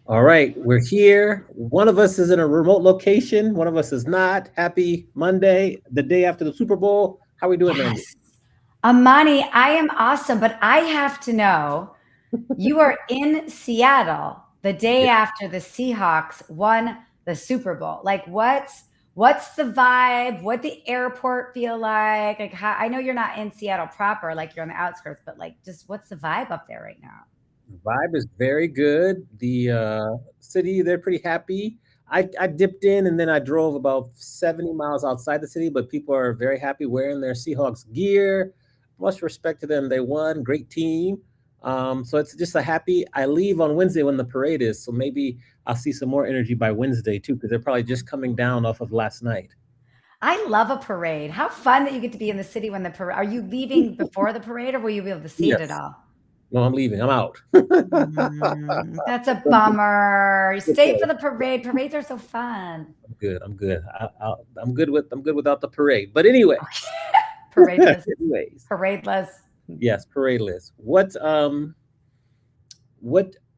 All right, we're here. One of us is in a remote location. One of us is not. Happy Monday, the day after the Super Bowl. How we doing, Mandy? Yes. Amani, I am awesome, but I have to know you are in Seattle the day Yeah. after the Seahawks won the Super Bowl. Like what's the vibe? What the airport feel like? Like how I know you're not in Seattle proper, like you're on the outskirts, but like just what's the vibe up there right now? Vibe is very good. The city, they're pretty happy. I dipped in and then I drove about 70 miles outside the city, but people are very happy wearing their Seahawks gear. Much respect to them. They won, great team. So it's just a happy. I leave on Wednesday when the parade is, so maybe I'll see some more energy by Wednesday too, because they're probably just coming down off of last night. I love a parade. How fun that you get to be in the city when the parade. Are you leaving before the parade or will you be able to see it at Yes. all? No, I'm leaving. I'm out. That's a bummer. It's Stay for the parade. Parades are so fun. good. I'm good. I'm good without the parade. But anyway, Paradeless. anyways, Paradeless. yes, parade list. What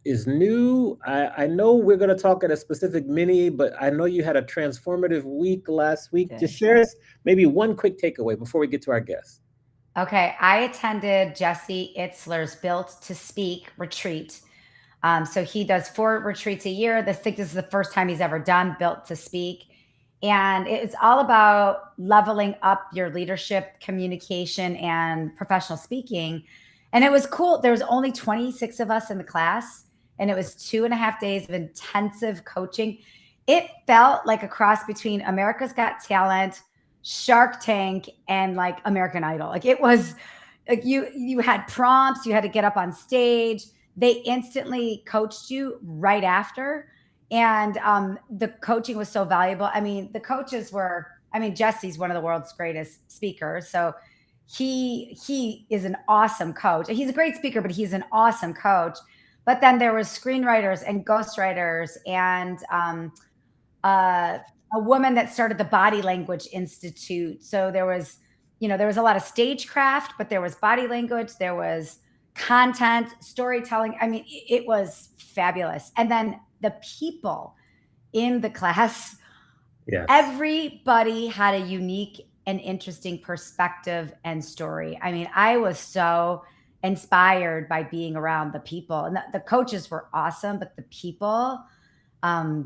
is new? I know we're going to talk at a specific mini, but I know you had a transformative week last week. Just Did. share us maybe one quick takeaway before we get to our guest. Okay, I attended Jesse Itzler's Built to Speak retreat. So he does 4 retreats a year. This is the first time he's ever done Built to Speak. And it's all about leveling up your leadership, communication, and professional speaking. And it was cool. There was only 26 of us in the class, and it was 2.5 days of intensive coaching. It felt like a cross between America's Got Talent, Shark Tank, and like American Idol. Like it was like you had prompts, you had to get up on stage. They instantly coached you right after, and the coaching was so valuable. I mean, the coaches were. I mean, Jesse's one of the world's greatest speakers, so he is an awesome coach. He's a great speaker, but he's an awesome coach. But then there was screenwriters and ghostwriters and uh, a woman that started the Body Language Institute. So there was a lot of stagecraft, but there was body language, there was content, storytelling. I mean, it was fabulous. And then the people in the class, Yes. everybody had a unique and interesting perspective and story. I mean, I was so inspired by being around the people, and the coaches were awesome, but the people,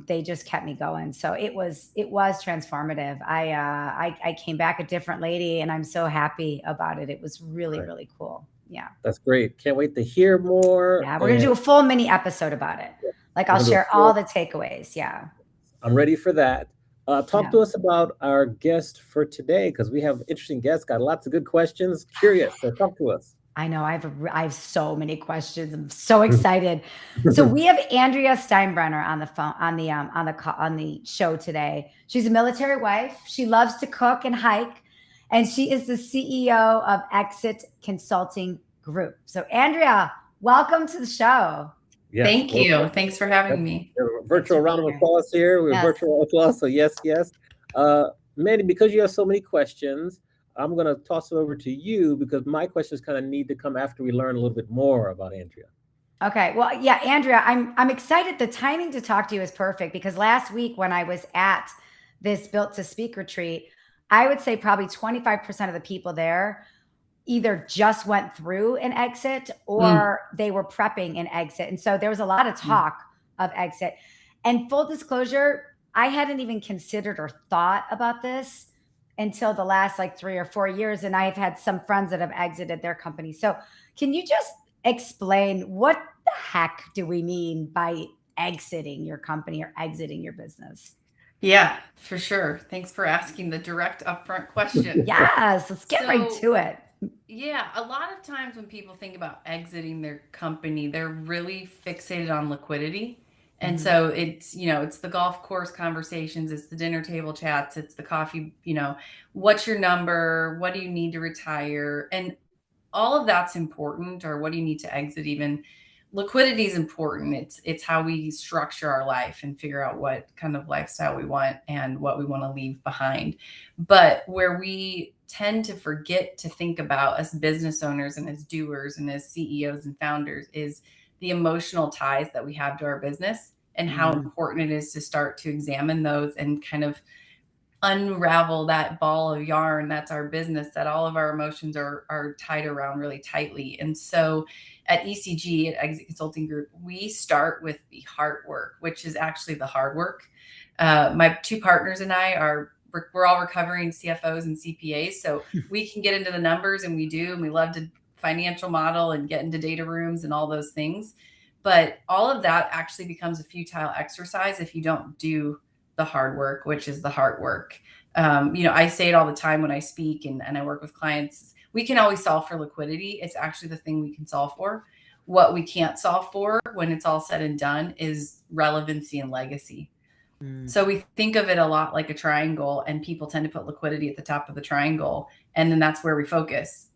they just kept me going. So it was transformative. I came back a different lady, and I'm so happy about it. It was really Right. really cool. Yeah, That's great. Can't wait to hear more. yeah. We're gonna And do a full mini episode about it. yeah, Like we're I'll gonna do share a all full. the takeaways. Yeah, I'm ready for that. Talk yeah. to us about our guest for today because we have interesting guests. Got lots of good questions. Curious. So talk to us. I know I have so many questions. I'm so excited. So we have Andrea Steinbrenner on the phone on the show today. She's a military wife. She loves to cook and hike, and she is the CEO of Exit Consulting Group. So Andrea, welcome to the show. Yes. Thank Well, you. Thanks for having me. Thanks virtual for round being of here. applause here. We're Yes. virtual applause. So yes, yes. Mandy, because you have so many questions, I'm gonna toss it over to you because my questions kind of need to come after we learn a little bit more about Andrea. Okay. Well, yeah, Andrea, I'm excited. The timing to talk to you is perfect because last week when I was at this Built to Speak retreat, I would say probably 25% of the people there either just went through an exit Mm, or they were prepping an exit. And so there was a lot of mm. talk of exit. And full disclosure, I hadn't even considered or thought about this until the last like 3 or 4 years. And I've had some friends that have exited their company. So can you just explain what the heck do we mean by exiting your company or exiting your business? Yeah, for sure. Thanks for asking the direct upfront question. Yes, let's get right So, to it. yeah, a lot of times when people think about exiting their company, they're really fixated on liquidity. And Mhm. so it's the golf course conversations, it's the dinner table chats, it's the coffee, what's your number? What do you need to retire? And all of that's important, or what do you need to exit even? Liquidity is important. It's how we structure our life and figure out what kind of lifestyle we want and what we want to leave behind. But where we tend to forget to think about as business owners and as doers and as CEOs and founders is the emotional ties that we have to our business and how Mm. important it is to start to examine those and kind of unravel that ball of yarn that's our business, that all of our emotions are tied around really tightly. And so at ECG, at Exit Consulting Group, we start with the heart work, which is actually the hard work. My two partners and I we're all recovering CFOs and CPAs, so we can get into the numbers, and we do, and we love to financial model and get into data rooms and all those things. But all of that actually becomes a futile exercise if you don't do the hard work, which is the heart work. I say it all the time when I speak and I work with clients. We can always solve for liquidity. It's actually the thing we can solve for. What we can't solve for when it's all said and done is relevancy and legacy. Mm. So we think of it a lot like a triangle, and people tend to put liquidity at the top of the triangle, and then that's where we focus.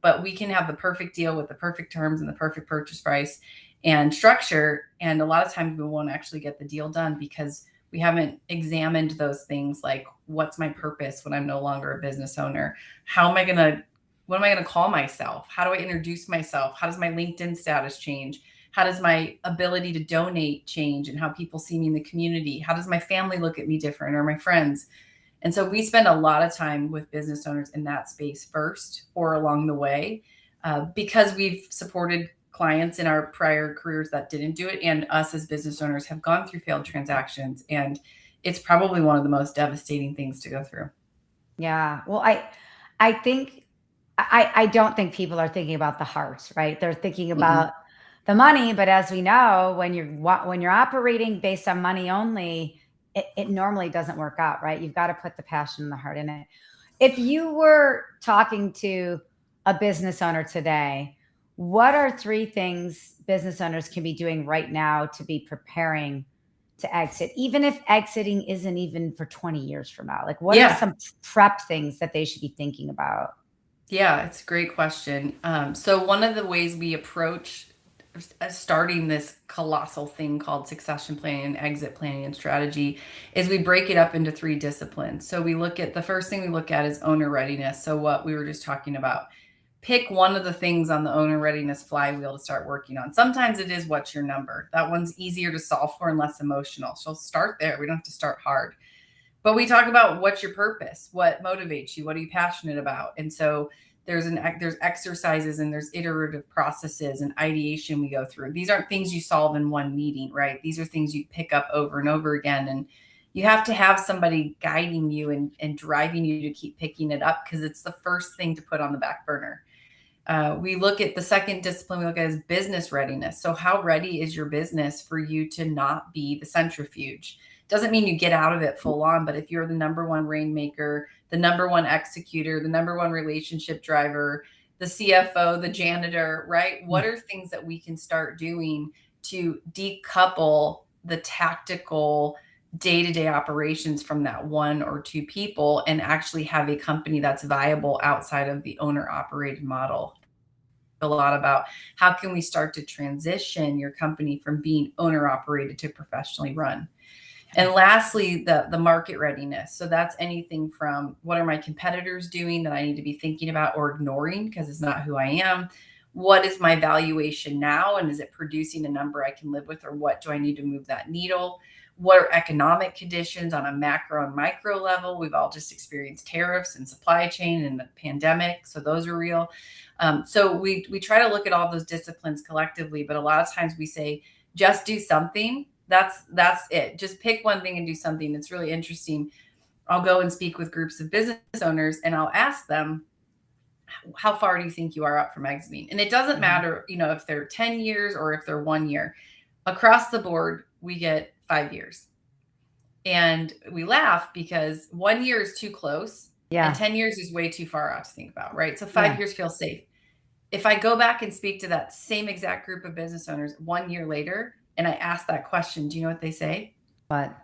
But we can have the perfect deal with the perfect terms and the perfect purchase price and structure, and a lot of times we won't actually get the deal done because we haven't examined those things, like what's my purpose when I'm no longer a business owner? What am I going to call myself? How do I introduce myself? How does my LinkedIn status change? How does my ability to donate change, and how people see me in the community? How does my family look at me different, or my friends? And so we spend a lot of time with business owners in that space first or along the way, because we've supported clients in our prior careers that didn't do it. And us as business owners have gone through failed transactions. And it's probably one of the most devastating things to go through. Yeah. Well, I think I don't think people are thinking about the heart, right? They're thinking Mm-mm. about the money, but as we know, when you're operating based on money only, it normally doesn't work out, right? You've got to put the passion and the heart in it. If you were talking to a business owner today, what are three things business owners can be doing right now to be preparing to exit, even if exiting isn't even for 20 years from now? Like, what are Yeah. some prep things that they should be thinking about? Yeah, it's a great question. So one of the ways we approach starting this colossal thing called succession planning and exit planning and strategy is we break it up into three disciplines. So the first thing we look at is owner readiness. So what we were just talking about. Pick one of the things on the owner readiness flywheel to start working on. Sometimes it is what's your number. That one's easier to solve for and less emotional. So start there. We don't have to start hard. But we talk about what's your purpose, what motivates you, what are you passionate about, and so there's exercises and there's iterative processes and ideation we go through. These aren't things you solve in one meeting, right? These are things you pick up over and over again, and you have to have somebody guiding you and driving you to keep picking it up, because it's the first thing to put on the back burner. We look at the second discipline we look at is business readiness. So how ready is your business for you to not be the centrifuge? Doesn't mean you get out of it full on, but if you're the number one rainmaker, the number one executor, the number one relationship driver, the CFO, the janitor, right? What are things that we can start doing to decouple the tactical day-to-day operations from that one or two people and actually have a company that's viable outside of the owner operated model? A lot about how can we start to transition your company from being owner operated to professionally run. And lastly, the market readiness. So that's anything from what are my competitors doing that I need to be thinking about or ignoring because it's not who I am? What is my valuation now? And is it producing a number I can live with, or what do I need to move that needle? What are economic conditions on a macro and micro level? We've all just experienced tariffs and supply chain and the pandemic. So those are real. So we try to look at all those disciplines collectively, but a lot of times we say, just do something. That's it. Just pick one thing and do something. It's really interesting. I'll go and speak with groups of business owners and I'll ask them, how far do you think you are out from exiting? And it doesn't matter, if they're 10 years or if they're 1 year. Across the board, we get 5 years. And we laugh because 1 year is too close. Yeah. And 10 years is way too far out to think about, right? So 5 Yeah. years feels safe. If I go back and speak to that same exact group of business owners 1 year later, and I ask that question, do you know what they say? What?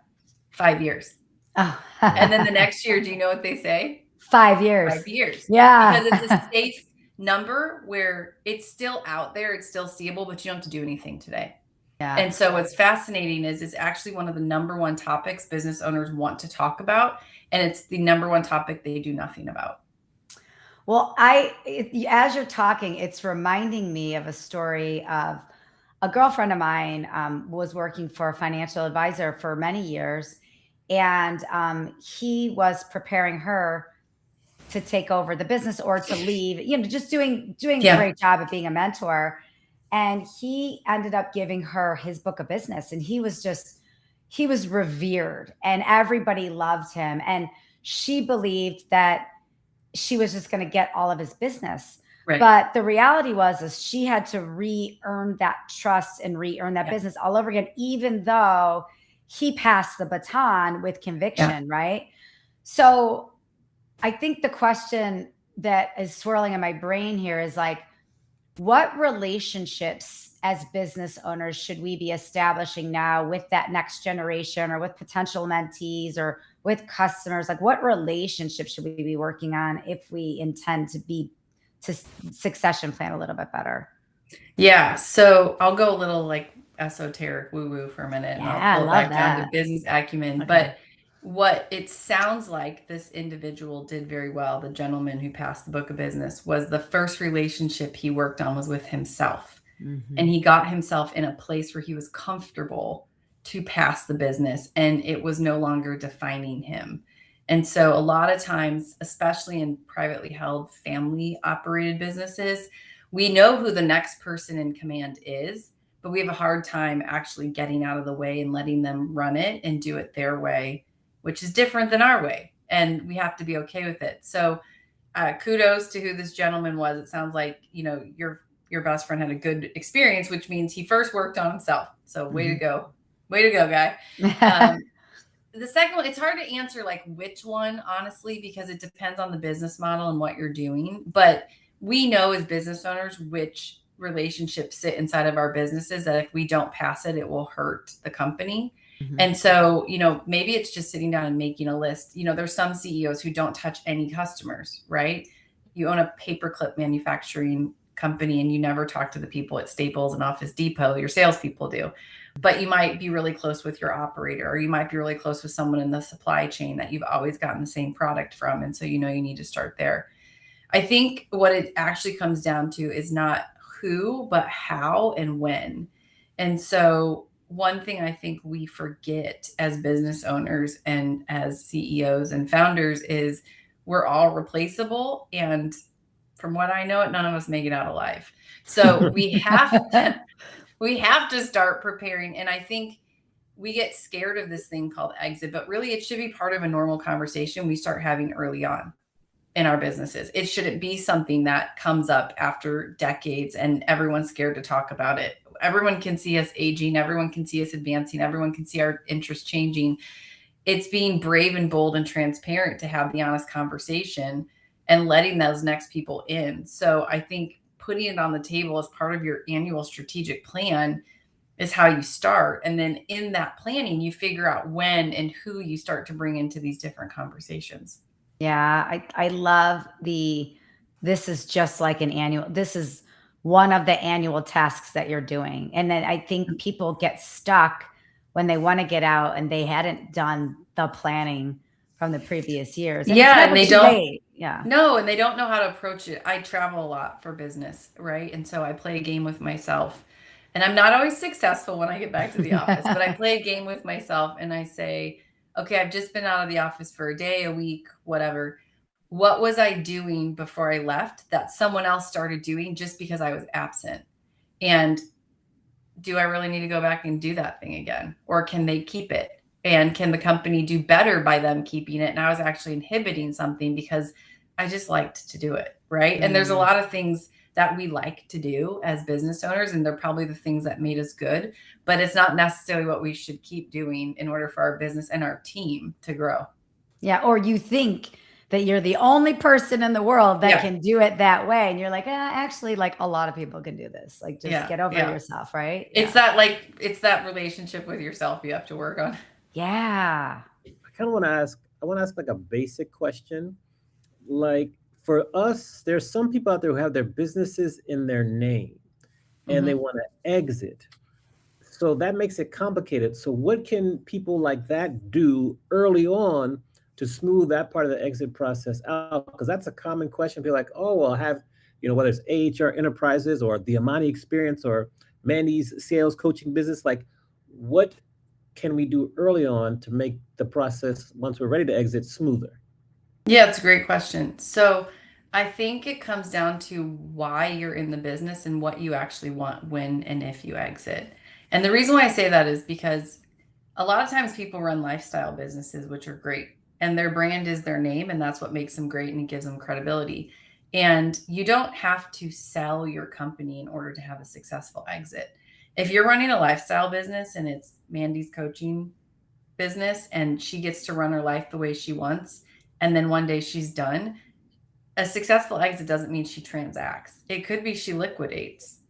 5 years. Oh. And then the next year, do you know what they say? 5 years. 5 years. Yeah. Because it's a safe number where it's still out there, it's still seeable, but you don't have to do anything today. Yeah. And so what's fascinating is it's actually one of the number one topics business owners want to talk about. And it's the number one topic they do nothing about. Well, as you're talking, it's reminding me of a story of a girlfriend of mine was working for a financial advisor for many years, and he was preparing her to take over the business or to leave, just doing a Yeah. great job at being a mentor. And he ended up giving her his book of business, and he was revered and everybody loved him. And she believed that she was just going to get all of his business. Right. But the reality was is she had to re-earn that trust and re-earn that Yeah. business all over again, even though he passed the baton with Yeah. conviction, right? So I think the question that is swirling in my brain here is like, what relationships as business owners should we be establishing now with that next generation or with potential mentees or with customers? Like, what relationships should we be working on if we intend to succession plan a little bit better? Yeah. So I'll go a little like esoteric woo woo for a minute and I'll Yeah, I pull it love back down to that. business acumen. Okay. But what it sounds like this individual did very well, the gentleman who passed the book of business, was the first relationship he worked on was with himself. And Hmm. he got himself in a place where he was comfortable to pass the business and it was no longer defining him. And so a lot of times, especially in privately held family operated businesses, we know who the next person in command is, but we have a hard time actually getting out of the way and letting them run it and do it their way, which is different than our way. And we have to be okay with it. So kudos to who this gentleman was. It sounds like, your best friend had a good experience, which means he first worked on himself. So way to go, guy. The second one, it's hard to answer like which one, honestly, because it depends on the business model and what you're doing. But we know as business owners which relationships sit inside of our businesses that if we don't pass it, it will hurt the company. Hmm. And so, maybe it's just sitting down and making a list. There's some CEOs who don't touch any customers, right? You own a paperclip manufacturing company and you never talk to the people at Staples and Office Depot, your salespeople do. But you might be really close with your operator, or you might be really close with someone in the supply chain that you've always gotten the same product from. And so, you need to start there. I think what it actually comes down to is not who, but how and when. And so, one thing I think we forget as business owners and as CEOs and founders is we're all replaceable. And from what I know, none of us make it out alive. So we have to start preparing. And I think we get scared of this thing called exit, but really it should be part of a normal conversation we start having early on in our businesses. It shouldn't be something that comes up after decades and everyone's scared to talk about it. Everyone can see us aging. Everyone can see us advancing. Everyone can see our interests changing. It's being brave and bold and transparent to have the honest conversation and letting those next people in. So I think putting it on the table as part of your annual strategic plan is how you start. And then in that planning, you figure out when and who you start to bring into these different conversations. Yeah, I love this is just like this is one of the annual tasks that you're doing. And then I think people get stuck when they want to get out and they hadn't done the planning from the previous years. And it's Yeah, and never they too don't late. Yeah. No, and they don't know how to approach it. I travel a lot for business, right? And so I play a game with myself. And I'm not always successful when I get back to the office, but I play a game with myself and I say, okay, I've just been out of the office for a day, a week, whatever. What was I doing before I left that someone else started doing just because I was absent? And do I really need to go back and do that thing again? Or can they keep it? And can the company do better by them keeping it? And I was actually inhibiting something because I just liked to do it. Right. And there's a Mm. lot of things that we like to do as business owners, and they're probably the things that made us good, but it's not necessarily what we should keep doing in order for our business and our team to grow. Yeah. Or you think that you're the only person in the world that Yeah. can do it that way. And you're like, actually, like a lot of people can do this. Like, just Yeah. get over Yeah. yourself, right? It's Yeah. it's that relationship with yourself you have to work on. Yeah. I kind of I want to ask like a basic question. Like for us, there's some people out there who have their businesses in their name and they Hmm. want to exit. So that makes it complicated. So what can people like that do early on to smooth that part of the exit process out? Because that's a common question. People are like, oh, well, I have, whether it's AHR enterprises or the Amani experience or Mandy's sales coaching business? Like, what can we do early on to make the process once we're ready to exit smoother? Yeah, it's a great question. So I think it comes down to why you're in the business and what you actually want when and if you exit. And the reason why I say that is because a lot of times people run lifestyle businesses, which are great, and their brand is their name, and that's what makes them great and it gives them credibility. And you don't have to sell your company in order to have a successful exit. If you're running a lifestyle business and it's Mandy's coaching business and she gets to run her life the way she wants, and then one day she's done, a successful exit doesn't mean she transacts. It could be she liquidates.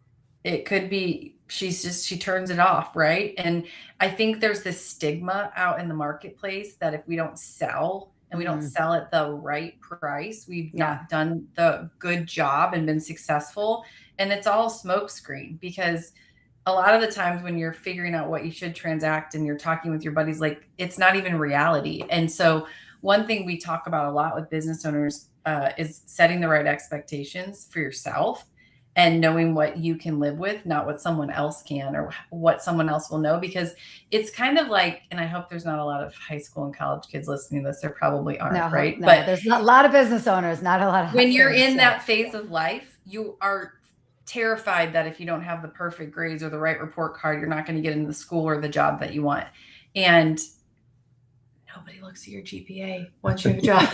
It could be she turns it off, right? And I think there's this stigma out in the marketplace that if we don't sell and we don't Mhm. sell at the right price, we've Yeah. not done the good job and been successful. And it's all smokescreen, because a lot of the times when you're figuring out what you should transact and you're talking with your buddies, like, it's not even reality. And so one thing we talk about a lot with business owners is setting the right expectations for yourself and knowing what you can live with, not what someone else can or what someone else will know. Because it's kind of like, and I hope there's not a lot of high school and college kids listening to this, there probably aren't, No, right? no, But there's not a lot of business owners, not a lot of high when you're kids. in Yeah. that phase of life, you are terrified that if you don't have the perfect grades or the right report card, you're not going to get into the school or the job that you want. And nobody looks at your GPA once you have a job.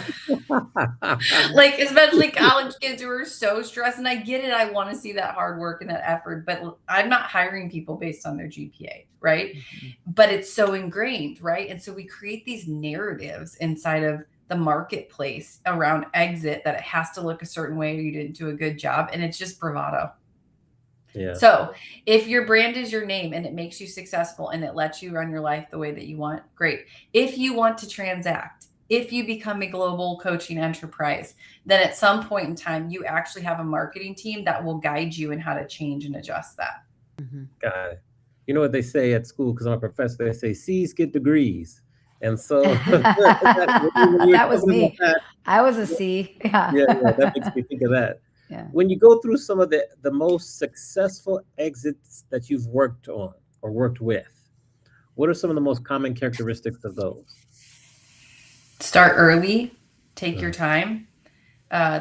Like, especially college kids who are so stressed. And I get it. I want to see that hard work and that effort, but I'm not hiring people based on their GPA, right? Mhm. But it's so ingrained, right? And so we create these narratives inside of the marketplace around exit that it has to look a certain way or you didn't do a good job. And it's just bravado. Yeah. So if your brand is your name and it makes you successful and it lets you run your life the way that you want, great. If you want to transact, if you become a global coaching enterprise, then at some point in time, you actually have a marketing team that will guide you in how to change and adjust that. Mhm. Got it. You know what they say at school, because I'm a professor, they say C's get degrees. And so when you were That was talking about me. that, I was a C. Yeah. yeah, yeah, that makes me think of that. Yeah. When you go through some of the most successful exits that you've worked on or worked with, what are some of the most common characteristics of those? Start early, take your Mm, time.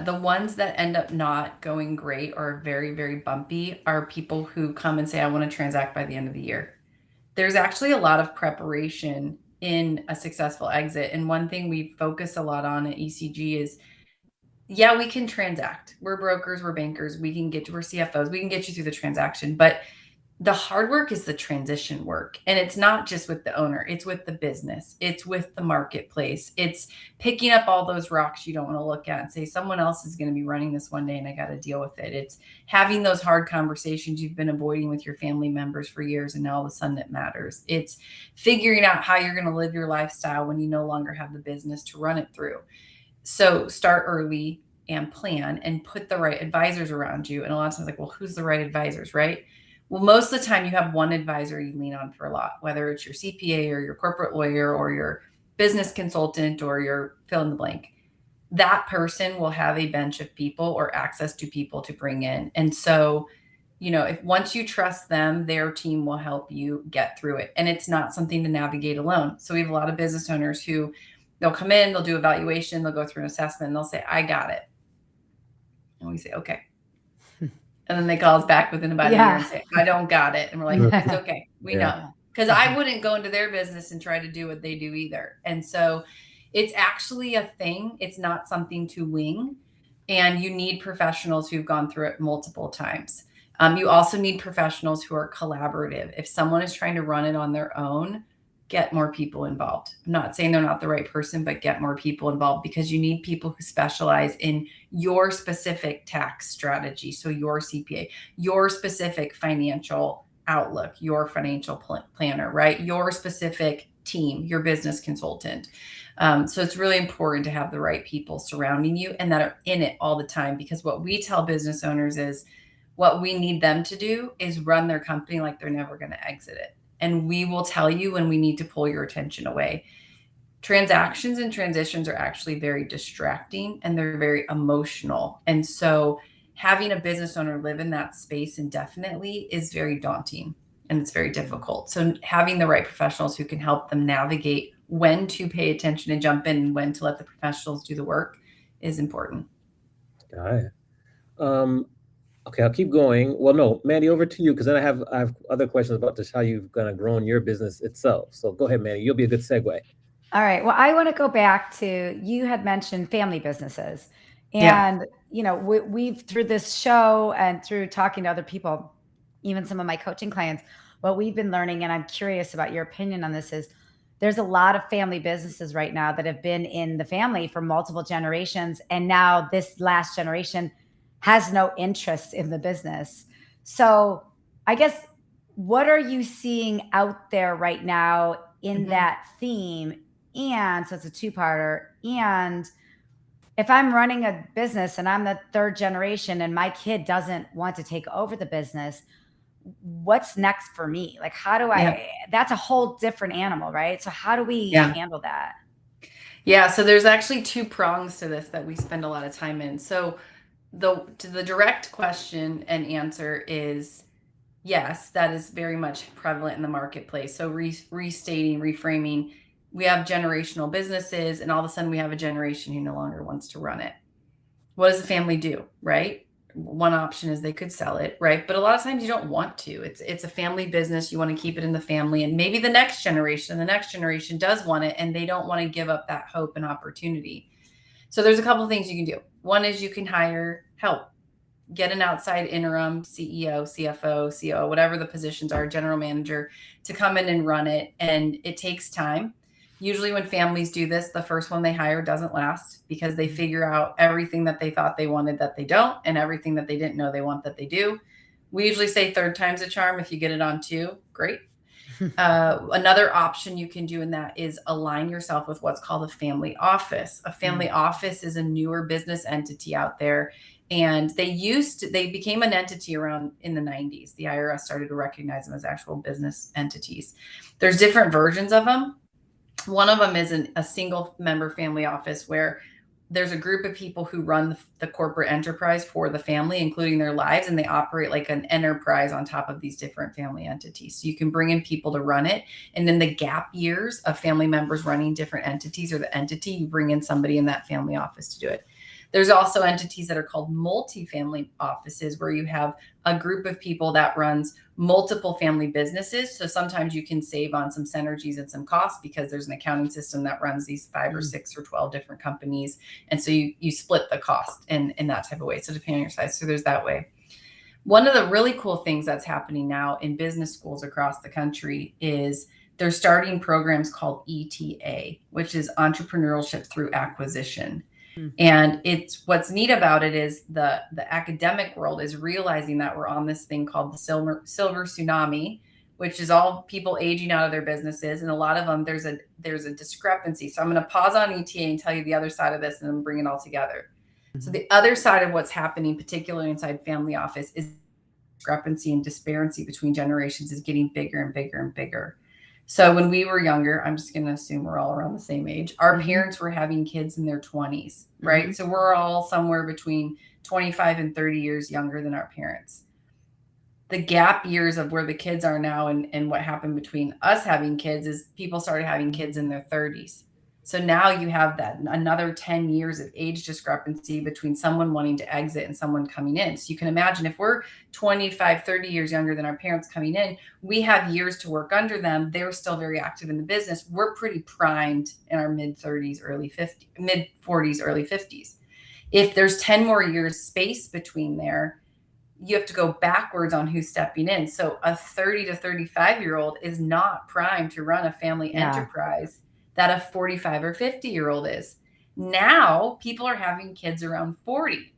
The ones that end up not going great or very, very bumpy are people who come and say, I want to transact by the end of the year. There's actually a lot of preparation in a successful exit. And one thing we focus a lot on at ECG is, yeah, we can transact. We're brokers, we're bankers, we're CFOs, we can get you through the transaction. But the hard work is the transition work. And it's not just with the owner, it's with the business, it's with the marketplace. It's picking up all those rocks you don't want to look at and say, someone else is going to be running this one day and I got to deal with it. It's having those hard conversations you've been avoiding with your family members for years and now all of a sudden it matters. It's figuring out how you're going to live your lifestyle when you no longer have the business to run it through. So start early and plan and put the right advisors around you. And a lot of times, like, well, who's the right advisors, right? Well, most of the time you have one advisor you lean on for a lot, whether it's your CPA or your corporate lawyer or your business consultant or your fill in the blank. That person will have a bench of people or access to people to bring in. And so, if once you trust them, their team will help you get through it. And it's not something to navigate alone. So we have a lot of business owners who they'll come in, they'll do evaluation, they'll go through an assessment, and they'll say, I got it. And we say, okay. And then they call us back within about a year and Yeah. say, I don't got it. And we're like, it's okay. We yeah. know. Yeah. Because I wouldn't go into their business and try to do what they do either. And so it's actually a thing. It's not something to wing. And you need professionals who've gone through it multiple times. You also need professionals who are collaborative. If someone is trying to run it on their own, get more people involved. I'm not saying they're not the right person, but get more people involved, because you need people who specialize in your specific tax strategy. So your CPA, your specific financial outlook, your financial planner, right? Your specific team, your business consultant. So it's really important to have the right people surrounding you and that are in it all the time, because what we tell business owners is what we need them to do is run their company like they're never going to exit it. And we will tell you when we need to pull your attention away. Transactions and transitions are actually very distracting and they're very emotional. And so having a business owner live in that space indefinitely is very daunting and it's very difficult. So having the right professionals who can help them navigate when to pay attention and jump in and when to let the professionals do the work is important. Got it. Um, okay, I'll keep going. Well, no, Mandy, over to you because then I have other questions about just how you've kind of grown your business itself. So go ahead, Mandy. You'll be a good segue. All right. Well, I want to go back to you had mentioned family businesses. Yeah. And, we've through this show and through talking to other people, even some of my coaching clients, what we've been learning, and I'm curious about your opinion on this, is there's a lot of family businesses right now that have been in the family for multiple generations. And now this last generation has no interest in the business. So I guess, what are you seeing out there right now in Mhm. that theme? And so it's a two-parter. And if I'm running a business and I'm the third generation and my kid doesn't want to take over the business, what's next for me? Like, how do Yeah. that's a whole different animal, right? So how do we Yeah. handle that? Yeah. So there's actually two prongs to this that we spend a lot of time in. So the direct question and answer is yes, that is very much prevalent in the marketplace. So restating, reframing, we have generational businesses, and all of a sudden we have a generation who no longer wants to run it. What does the family do, right? One option is they could sell it, right? But a lot of times you don't want to. It's a family business. You want to keep it in the family, and maybe the next generation does want it, and they don't want to give up that hope and opportunity. So there's a couple of things you can do. One is you can hire help, get an outside interim CEO, CFO, COO, whatever the positions are, general manager, to come in and run it. And it takes time. Usually when families do this, the first one they hire doesn't last because they figure out everything that they thought they wanted that they don't, and everything that they didn't know they want that they do. We usually say third time's a charm. If you get it on two, great. Another option you can do in that is align yourself with what's called a family office. A family office is a newer business entity out there. And they became an entity around in the 90s. The IRS started to recognize them as actual business entities. There's different versions of them. One of them is a single member family office where there's a group of people who run the corporate enterprise for the family, including their lives, and they operate like an enterprise on top of these different family entities. So you can bring in people to run it. And in the gap years of family members running different entities or the entity, you bring in somebody in that family office to do it. There's also entities that are called multifamily offices where you have a group of people that runs multiple family businesses. So sometimes you can save on some synergies and some costs because there's an accounting system that runs these 5 or 6 or 12 different companies. And so you split the cost in that type of way. So depending on your size. So there's that way. One of the really cool things that's happening now in business schools across the country is they're starting programs called ETA, which is entrepreneurship through acquisition. And it's what's neat about it is the academic world is realizing that we're on this thing called the silver tsunami, which is all people aging out of their businesses. And a lot of them, there's a discrepancy. So I'm going to pause on ETA and tell you the other side of this and then bring it all together. So the other side of what's happening, particularly inside family office, is discrepancy and disparity between generations is getting bigger and bigger and bigger. So when we were younger, I'm just going to assume we're all around the same age. Our parents were having kids in their 20s, right? So we're all somewhere between 25 and 30 years younger than our parents. The gap years of where the kids are now and what happened between us having kids is people started having kids in their 30s. So now you have that another 10 years of age discrepancy between someone wanting to exit and someone coming in. So you can imagine if we're 25, 30 years younger than our parents coming in, we have years to work under them. They're still very active in the business. We're pretty primed in our mid 40s, early 50s. If there's 10 more years space between there, you have to go backwards on who's stepping in. So a 30 to 35-year-old is not primed to run a family enterprise that a 45 or 50-year-old is. Now people are having kids around 40.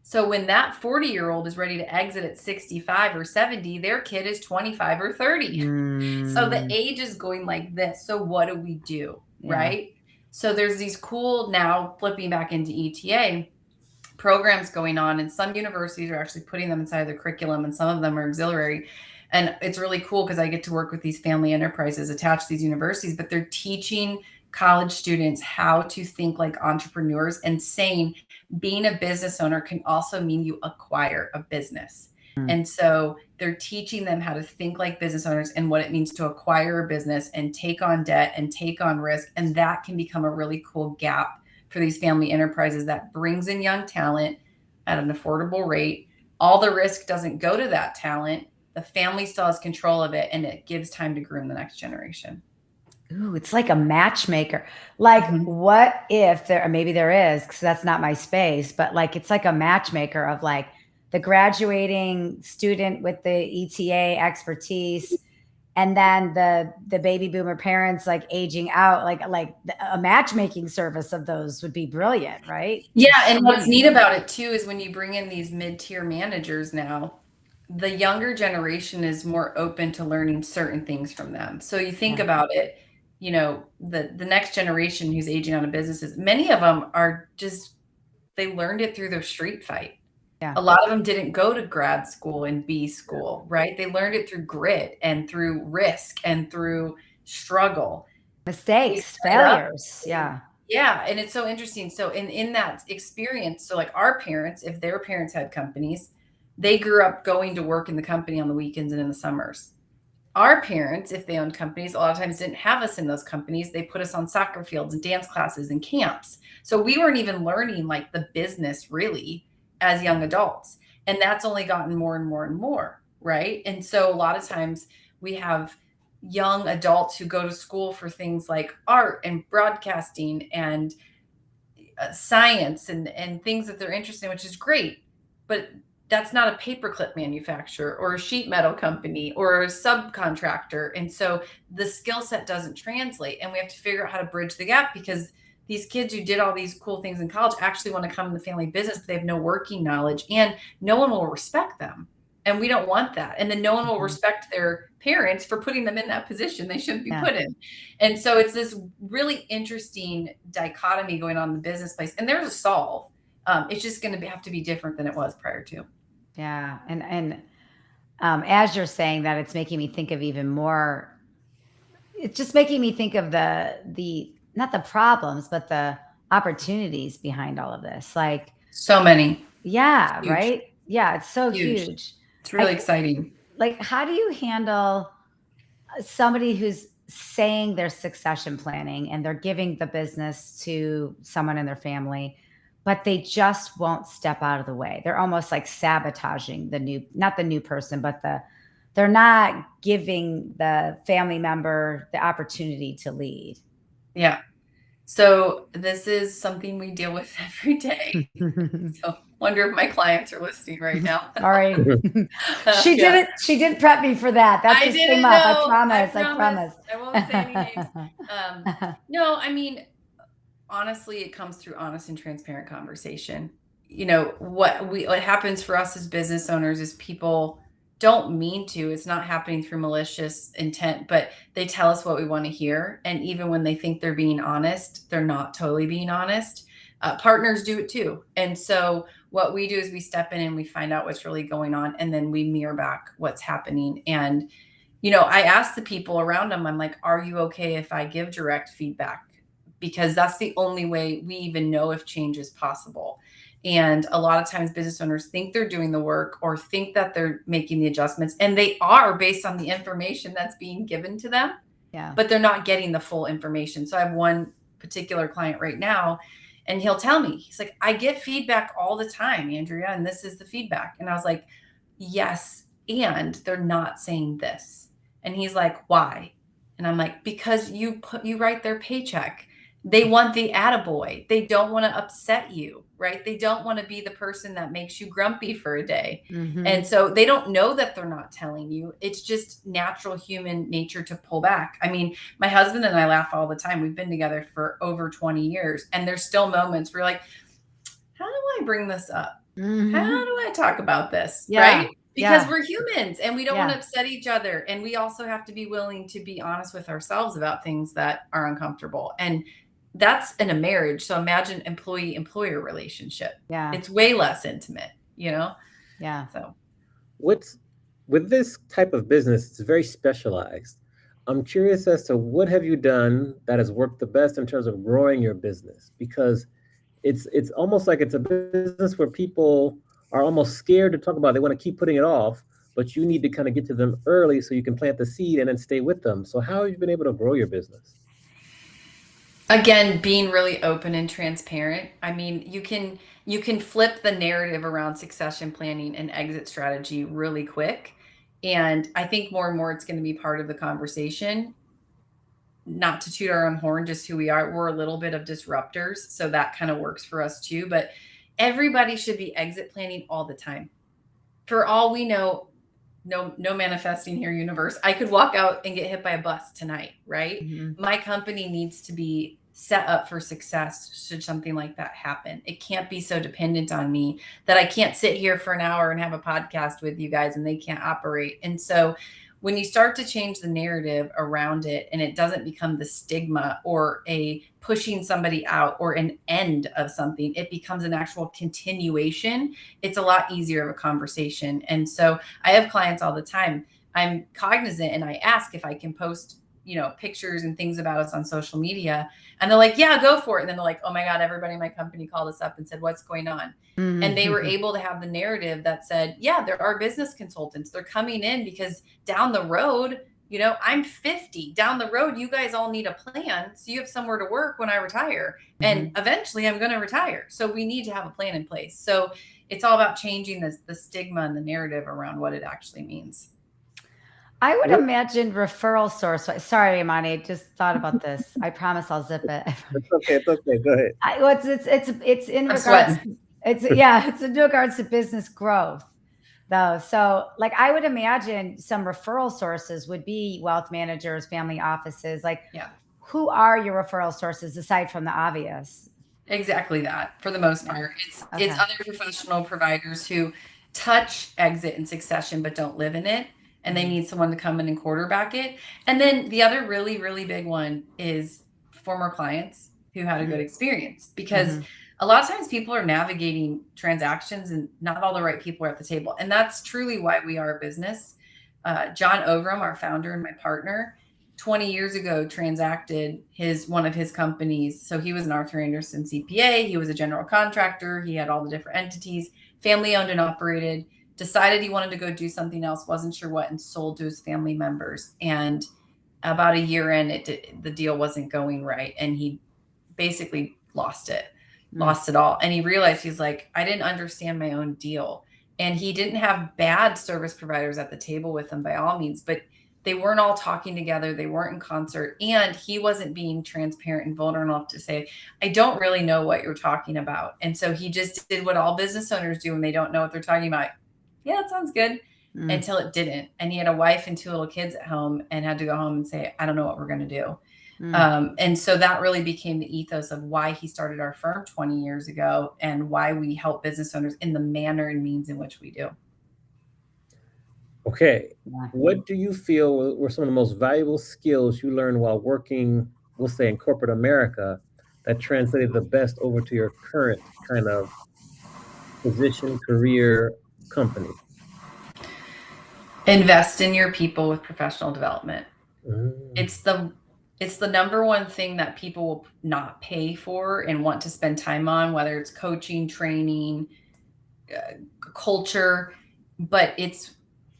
So when that 40-year-old is ready to exit at 65 or 70, their kid is 25 or 30. So the age is going like this. So what do we do? Right? So there's these cool, now flipping back into ETA, programs going on, and some universities are actually putting them inside of the curriculum, and some of them are auxiliary. And it's really cool because I get to work with these family enterprises attached to these universities, but they're teaching college students how to think like entrepreneurs, and saying being a business owner can also mean you acquire a business. Mm. And so they're teaching them how to think like business owners and what it means to acquire a business and take on debt and take on risk. And that can become a really cool gap for these family enterprises that brings in young talent at an affordable rate. All the risk doesn't go to that talent. The family still has control of it, and it gives time to groom the next generation. Ooh, it's like a matchmaker. Like, Mhm. what if there, or maybe there is, because that's not my space, but like it's like a matchmaker of like the graduating student with the ETA expertise, and then the baby boomer parents like aging out, a matchmaking service of those would be brilliant, right? Yeah, There's and so what's many. neat about it too is when you bring in these mid-tier managers now, the younger generation is more open to learning certain things from them. So you think Yeah. about it, the next generation who's aging out of businesses, many of them are just they learned it through their street fight. Yeah. A lot of them didn't go to grad school and B school, right? They learned it through grit and through risk and through struggle. We Mistakes, set it up. failures. Yeah. Yeah, and it's so interesting. So in that experience, so like our parents, if their parents had companies, they grew up going to work in the company on the weekends and in the summers. Our parents, if they owned companies, a lot of times didn't have us in those companies. They put us on soccer fields and dance classes and camps. So we weren't even learning like the business really as young adults. And that's only gotten more and more and more, right? And so a lot of times we have young adults who go to school for things like art and broadcasting and science and things that they're interested in, which is great. But that's not a paperclip manufacturer or a sheet metal company or a subcontractor. And so the skill set doesn't translate. And we have to figure out how to bridge the gap, because these kids who did all these cool things in college actually want to come in the family business, but they have no working knowledge and no one will respect them. And we don't want that. And then no one will Mhm. respect their parents for putting them in that position they shouldn't be Yeah. put in. And so it's this really interesting dichotomy going on in the business place. And there's a solve. It's just going to have to be different than it was prior to. Yeah. And as you're saying that, it's making me think of even more. It's just making me think of the not the problems, but the opportunities behind all of this. Like, So many. yeah, Huge, right? Yeah, it's so huge. huge. It's I really exciting. like, how do you handle somebody who's saying they're succession planning and they're giving the business to someone in their family, but they just won't step out of the way? They're almost like sabotaging the new, not the new person, but they're not giving the family member the opportunity to lead. Yeah. So this is something we deal with every day. So wonder if my clients are listening right now. Sorry. She Yeah. didn't she didn't prep me for that. That I just came didn't up. I know. I promise. I promise. promise. I won't say any names. No, I mean, honestly, it comes through honest and transparent conversation. What happens for us as business owners is people don't mean to. It's not happening through malicious intent, but they tell us what we want to hear. And even when they think they're being honest, they're not totally being honest. Partners do it too. And so what we do is we step in and we find out what's really going on, and then we mirror back what's happening. And I ask the people around them, I'm like, are you okay if I give direct feedback? Because that's the only way we even know if change is possible. And a lot of times business owners think they're doing the work or think that they're making the adjustments, and they are based on the information that's being given to them, Yeah. but they're not getting the full information. So I have one particular client right now, and he'll tell me, he's like, I get feedback all the time, Andrea, and this is the feedback. And I was like, yes, and they're not saying this. And he's like, why? And I'm like, because you write their paycheck. They want the attaboy. They don't want to upset you, right? They don't want to be the person that makes you grumpy for a day. And Mhm. so they don't know that they're not telling you. It's just natural human nature to pull back. I mean, my husband and I laugh all the time. We've been together for over 20 years, and there's still moments where you're like, how do I bring this up? How Mhm. do I talk about this? Yeah. Right? Because Yeah. we're humans and we don't want Yeah. to upset each other. And we also have to be willing to be honest with ourselves about things that are uncomfortable. And that's in a marriage. So imagine employee employer relationship. Yeah. It's way less intimate, you know? Yeah. So What's with this type of business, it's very specialized. I'm curious as to what have you done that has worked the best in terms of growing your business? Because it's almost like it's a business where people are almost scared to talk about. They want to keep putting it off, but you need to kind of get to them early so you can plant the seed and then stay with them. So how have you been able to grow your business? Again, being really open and transparent. I mean, you can flip the narrative around succession planning and exit strategy really quick. And I think more and more it's going to be part of the conversation. Not to toot our own horn, just who we are. We're a little bit of disruptors, so that kind of works for us too. But everybody should be exit planning all the time. For all we know, no manifesting here, universe, I could walk out and get hit by a bus tonight, right? Mhm. My company needs to be set up for success should something like that happen. It can't be so dependent on me that I can't sit here for an hour and have a podcast with you guys and they can't operate. And so when you start to change the narrative around it and it doesn't become the stigma or a pushing somebody out or an end of something, it becomes an actual continuation. It's a lot easier of a conversation. And so I have clients all the time. I'm cognizant and I ask if I can post, pictures and things about us on social media. And they're like, yeah, go for it. And then they're like, oh my God, everybody in my company called us up and said, what's going on? And they were Mhm. able to have the narrative that said, yeah, there are business consultants. They're coming in because down the road, I'm 50. Down the road, you guys all need a plan. So you have somewhere to work when I retire. And Mhm. eventually I'm going to retire. So we need to have a plan in place. So it's all about changing the stigma and the narrative around what it actually means. I would What imagine referral source. Sorry, Imani, just thought about this. I promise I'll zip it. It's okay. It's okay. Go ahead. Well, it's in I'm regards. sweating. It's yeah, it's in regards to business growth, though. So, like, I would imagine some referral sources would be wealth managers, family offices. Like, Yeah. who are your referral sources aside from the obvious? Exactly that for the most Yeah. part. It's Okay. other professional providers who touch exit and succession but don't live in it, and they Mhm. need someone to come in and quarterback it. And then the other really, really big one is former clients who had a good Mhm. experience, because Mhm. a lot of times people are navigating transactions and not all the right people are at the table. And that's truly why we are a business. John Ovram, our founder and my partner, 20 years ago transacted his one of his companies. So he was an Arthur Anderson CPA, he was a general contractor, he had all the different entities, family owned and operated, decided he wanted to go do something else, wasn't sure what, and sold to his family members. And about a year in, the deal wasn't going right, and he basically Mm. lost it all. And he realized, he's like, I didn't understand my own deal. And he didn't have bad service providers at the table with him by all means, but they weren't all talking together. They weren't in concert. And he wasn't being transparent and vulnerable enough to say, I don't really know what you're talking about. And so he just did what all business owners do when they don't know what they're talking about. Yeah, that sounds good. Mm. Until it didn't. And he had a wife and two little kids at home and had to go home and say, I don't know what we're going to do. Mm. And so that really became the ethos of why he started our firm 20 years ago and why we help business owners in the manner and means in which we do. Okay. Yeah. What do you feel were some of the most valuable skills you learned while working, we'll say, in corporate America that translated the best over to your current kind of position, career, company? Invest in your people with professional development. Mm. It's the number one thing that people will not pay for and want to spend time on, whether it's coaching, training, culture, but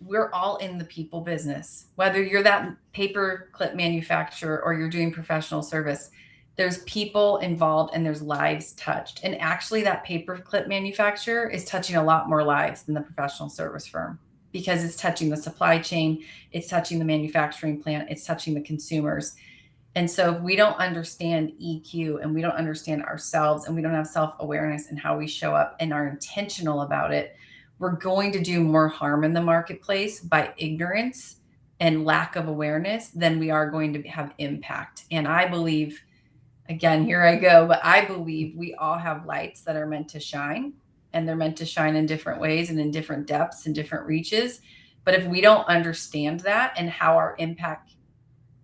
we're all in the people business. Whether you're that paper clip manufacturer or you're doing professional service, there's people involved and there's lives touched. And actually, that paper clip manufacturer is touching a lot more lives than the professional service firm, because it's touching the supply chain, it's touching the manufacturing plant, it's touching the consumers. And so if we don't understand EQ and we don't understand ourselves and we don't have self-awareness and how we show up and are intentional about it, we're going to do more harm in the marketplace by ignorance and lack of awareness than we are going to have impact. And I believe, again, here I go, but I believe we all have lights that are meant to shine, and they're meant to shine in different ways and in different depths and different reaches. But if we don't understand that and how our impact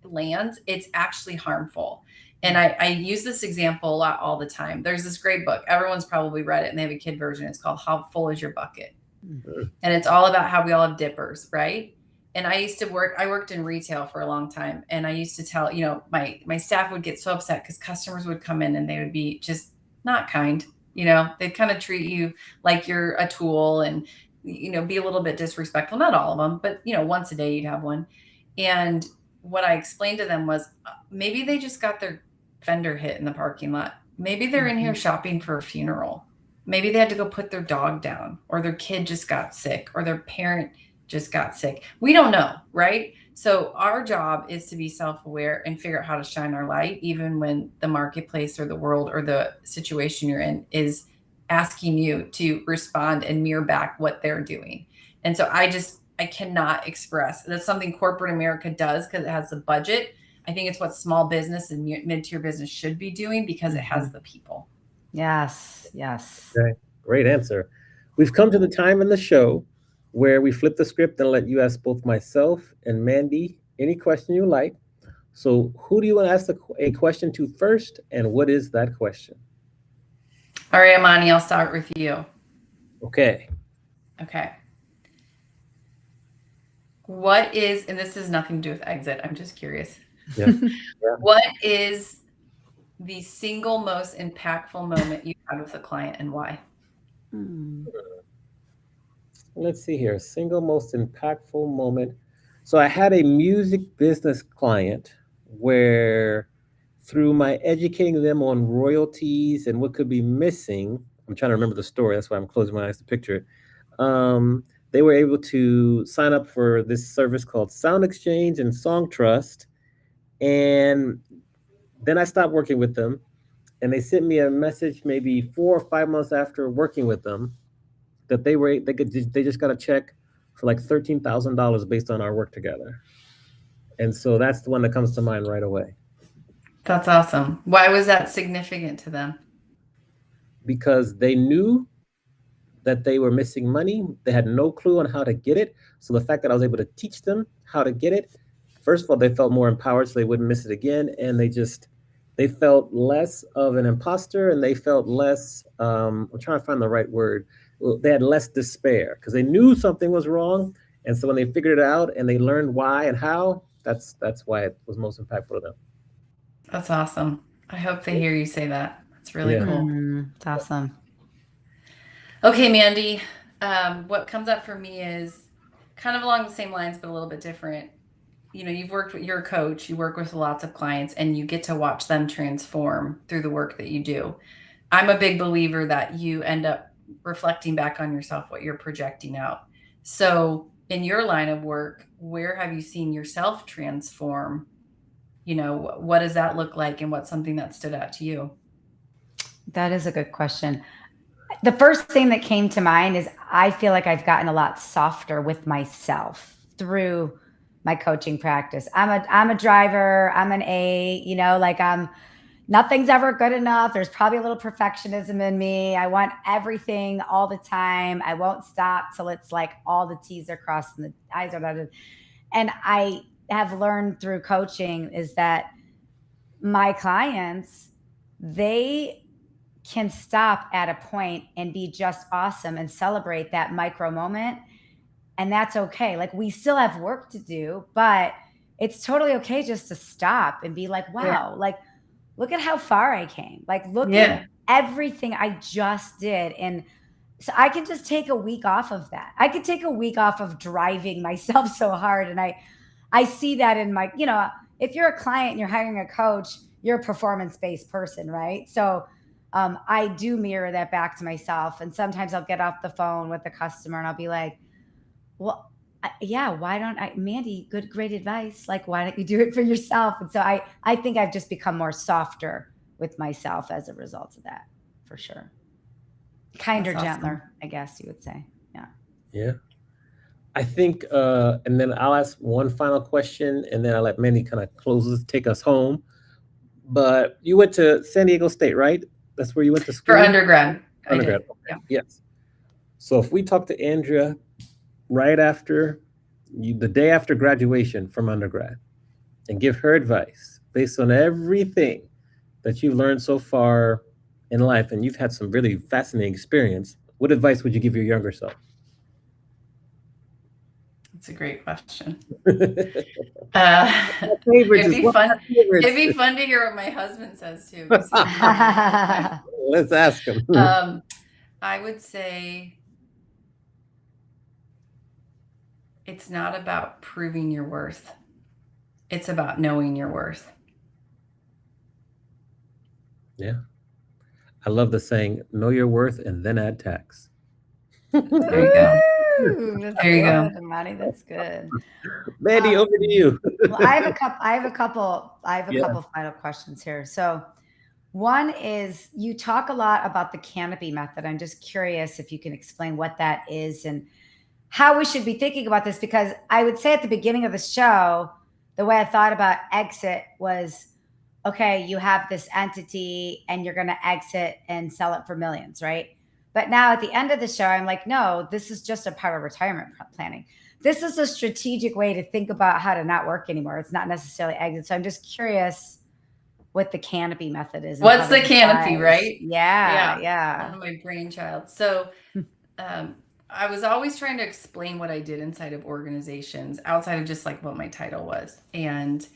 lands, it's actually harmful. And I use this example a lot all the time. There's this great book. Everyone's probably read it, and they have a kid version. It's called How Full Is Your Bucket? Mm. Mm. And it's all about how we all have dippers, right? And I worked in retail for a long time. And I used to tell, my staff would get so upset because customers would come in and they would be just not kind. They'd kind of treat you like you're a tool and, be a little bit disrespectful. Not all of them, but, once a day you'd have one. And what I explained to them was maybe they just got their fender hit in the parking lot. Maybe they're in here shopping for a funeral. Maybe they had to go put their dog down, or their kid just got sick, or their parent just got sick. We don't know, right? So our job is to be self-aware and figure out how to shine our light, even when the marketplace or the world or the situation you're in is asking you to respond and mirror back what they're doing. And so I cannot express. That's something corporate America does because it has the budget. I think it's what small business and mid-tier business should be doing because it has the people. Yes. Yes. Okay. Great answer. We've come to the time in the show where we flip the script and let you ask both myself and Mandy any question you like. So who do you want to ask a question to first, and what is that question? All right, Amani, I'll start with you. Okay. Okay. What is, and this has nothing to do with exit, I'm just curious. Yeah. What is the single most impactful moment you had with a client and why? Let's see here. Single most impactful moment. So I had a music business client where, through my educating them on royalties and what could be missing, I'm trying to remember the story. That's why I'm closing my eyes to picture it. They were able to sign up for this service called Sound Exchange and Song Trust. And then I stopped working with them, and they sent me a message maybe 4 or 5 months after working with them that they just got a check for like $13,000 based on our work together. And so that's the one that comes to mind right away. That's awesome. Why was that significant to them? Because they knew that they were missing money. They had no clue on how to get it. So the fact that I was able to teach them how to get it, first of all, they felt more empowered so they wouldn't miss it again. And they felt less of an imposter, and they felt less, I'm trying to find the right word. They had less despair because they knew something was wrong. And so when they figured it out and they learned why and how, that's why it was most impactful to them. That's awesome. I hope they hear you say that. That's really cool. It's awesome. Okay, Mandy, what comes up for me is kind of along the same lines, but a little bit different. You're a coach, you work with lots of clients, and you get to watch them transform through the work that you do. I'm a big believer that you end up reflecting back on yourself, what you're projecting out. So in your line of work, where have you seen yourself transform? What does that look like, and what's something that stood out to you? That is a good question. The first thing that came to mind is I feel like I've gotten a lot softer with myself through my coaching practice. I'm a driver. I'm an A, nothing's ever good enough. There's probably a little perfectionism in me. I want everything all the time. I won't stop till it's like all the T's are crossed and the I's are dotted. And I have learned through coaching is that my clients, they can stop at a point and be just awesome and celebrate that micro moment. And that's okay. Like, we still have work to do, but it's totally okay just to stop and be like, wow, like, look at how far I came. Like, look at everything I just did. And so I can just take a week off of that. I could take a week off of driving myself so hard. And I see that in my, if you're a client and you're hiring a coach, you're a performance-based person, right? So I do mirror that back to myself. And sometimes I'll get off the phone with the customer and I'll be like, well, why don't I, Mandy, great advice. Like, why don't you do it for yourself? And so I think I've just become more softer with myself as a result of that, for sure. Kinder, gentler, I guess you would say. Yeah. Yeah. I think, and then I'll ask one final question, and then I'll let Mandy kind of take us home. But you went to San Diego State, right? That's where you went to school? For undergrad. Undergrad. Okay. Yeah. Yes. So if we talk to Andrea right after the day after graduation from undergrad and give her advice based on everything that you've learned so far in life, and you've had some really fascinating experience, what advice would you give your younger self? It's a great question. Favorites It'd is be one of fun. my favorites. It'd be fun to hear what my husband says too, because he's right. Let's ask him. I would say it's not about proving your worth. It's about knowing your worth. Yeah. I love the saying, know your worth and then add tax. There you go. Ooh, that's There you go. good, Monty. That's good. Mandy, over to you. Well, I have a couple Yeah. final questions here. So one is you talk a lot about the canopy method. I'm just curious if you can explain what that is and how we should be thinking about this, because I would say at the beginning of the show, the way I thought about exit was, okay, you have this entity and you're going to exit and sell it for millions, right? But now at the end of the show, I'm like, no, this is just a part of retirement planning. This is a strategic way to think about how to not work anymore. It's not necessarily exit. So I'm just curious what the canopy method is. What's the canopy, right? Yeah. Kind of my brainchild. So I was always trying to explain what I did inside of organizations outside of just like what my title was. And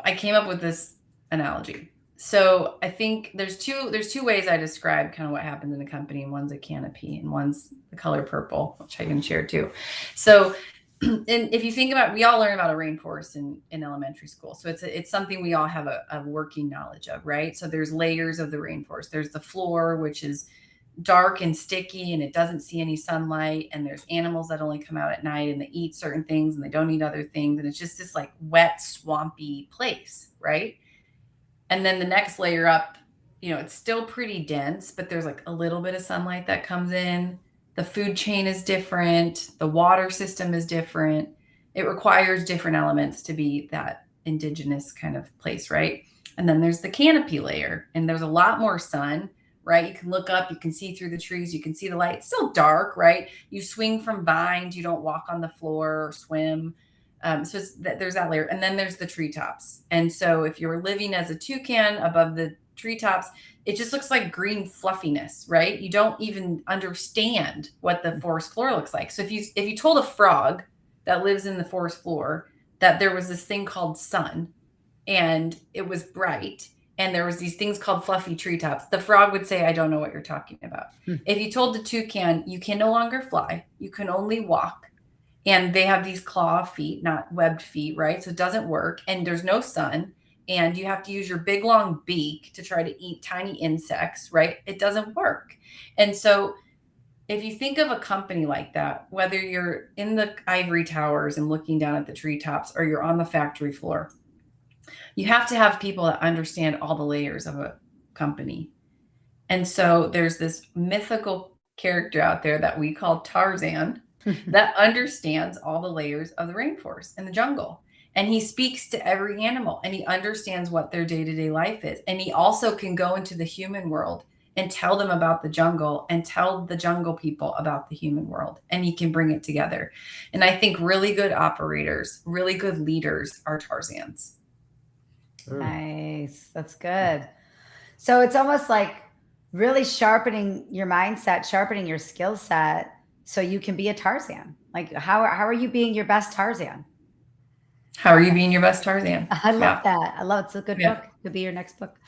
I came up with this analogy. So I think there's two ways I describe kind of what happens in a company, and one's a canopy and one's the color purple, which I can share too. So and if you think about, we all learn about a rainforest in elementary school. So it's something we all have a working knowledge of, right? So there's layers of the rainforest. There's the floor, which is dark and sticky and it doesn't see any sunlight. And there's animals that only come out at night and they eat certain things and they don't eat other things. And it's just this like wet, swampy place, right? And then the next layer up, it's still pretty dense, but there's like a little bit of sunlight that comes in. The food chain is different. The water system is different. It requires different elements to be that indigenous kind of place, right? And then there's the canopy layer, and there's a lot more sun, right? You can look up, you can see through the trees, you can see the light. It's still dark, right? You swing from vines, you don't walk on the floor or swim. So there's that layer. And then there's the treetops. And so if you're living as a toucan above the treetops, it just looks like green fluffiness, right? You don't even understand what the forest floor looks like. So if you told a frog that lives in the forest floor that there was this thing called sun and it was bright and there was these things called fluffy treetops, the frog would say, I don't know what you're talking about. If you told the toucan, you can no longer fly, you can only walk, and they have these claw feet, not webbed feet, right? So it doesn't work. And there's no sun. And you have to use your big, long beak to try to eat tiny insects, right? It doesn't work. And so if you think of a company like that, whether you're in the ivory towers and looking down at the treetops or you're on the factory floor, you have to have people that understand all the layers of a company. And so there's this mythical character out there that we call Tarzan, that understands all the layers of the rainforest and the jungle. And he speaks to every animal and he understands what their day-to-day life is. And he also can go into the human world and tell them about the jungle and tell the jungle people about the human world. And he can bring it together. And I think really good operators, really good leaders are Tarzans. Nice. That's good. So it's almost like really sharpening your mindset, sharpening your skill set, so you can be a Tarzan. Like how are you being your best Tarzan? How are you being your best Tarzan? I love that. I love it. It's a good book. Could be your next book.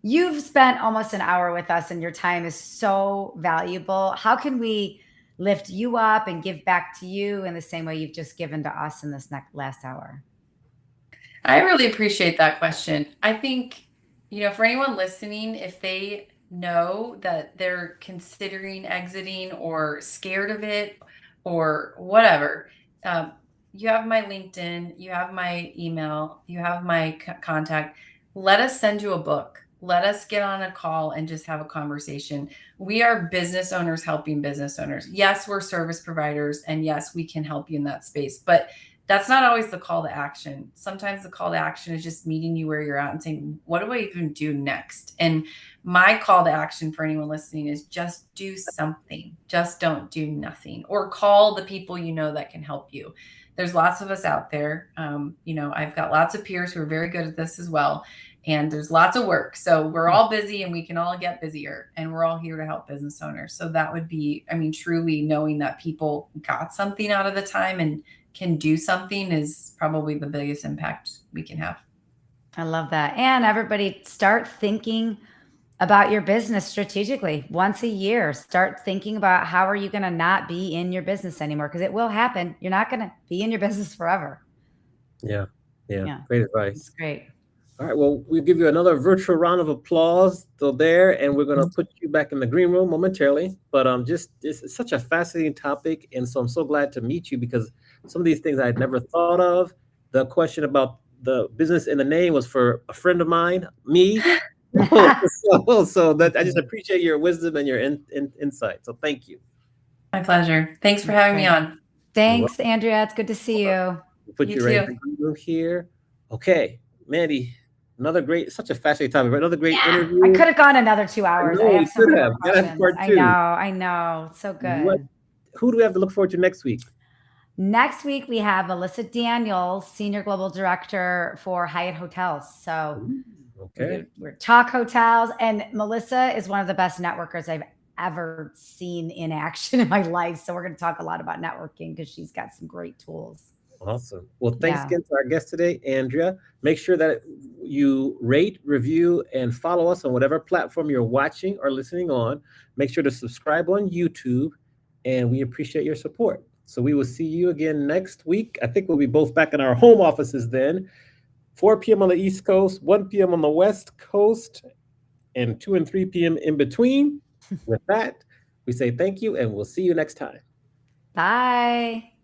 You've spent almost an hour with us and your time is so valuable. How can we lift you up and give back to you in the same way you've just given to us in this last hour? I really appreciate that question. I think, for anyone listening, if they know that they're considering exiting or scared of it or whatever, you have my LinkedIn, you have my email, you have my contact. Let us send you a book. Let us get on a call and just have a conversation. We are business owners helping business owners. Yes, we're service providers, and yes, we can help you in that space, but that's not always the call to action. Sometimes the call to action is just meeting you where you're at and saying, what do I even do next? And my call to action for anyone listening is just do something. Just don't do nothing, or call the people you know that can help you. there's lots of us out there. I've got lots of peers who are very good at this as well. And there's lots of work. So we're all busy and we can all get busier, and we're all here to help business owners. So that would be, truly knowing that people got something out of the time and can do something is probably the biggest impact we can have. I love that. And everybody start thinking about your business strategically. Once a year, start thinking about how are you going to not be in your business anymore, because it will happen. You're not going to be in your business forever. Yeah. Yeah. Yeah. Great It's advice. great. All right. Well, we'll give you another virtual round of applause still there, and we're going to put you back in the green room momentarily. But just it's such a fascinating topic, and so I'm so glad to meet you because some of these things I had never thought of. The question about the business in the name was for a friend of mine, me. So that I just appreciate your wisdom and your insight. So thank you. My pleasure. Thanks for having me on. Thanks, Andrea. It's good to see you. We'll put You you right in too. the green room here. Okay, Mandy. Such a fascinating topic. Right? Another great I interview. could have gone another 2 hours. I know, have you so could many have. more You gotta have questions. part two. I know. It's so good. Who do we have to look forward to next week? Next week, we have Melissa Daniels, Senior Global Director for Hyatt Hotels. So Okay. we're talk hotels. And Melissa is one of the best networkers I've ever seen in action in my life. So we're going to talk a lot about networking because she's got some great tools. Awesome. Well, thanks Yeah. again to our guest today, Andrea. Make sure that you rate, review, and follow us on whatever platform you're watching or listening on. Make sure to subscribe on YouTube, and we appreciate your support. So we will see you again next week. I think we'll be both back in our home offices then. 4 p.m. on the East Coast, 1 p.m. on the West Coast, and 2 and 3 p.m. in between. With that, we say thank you, and we'll see you next time. Bye.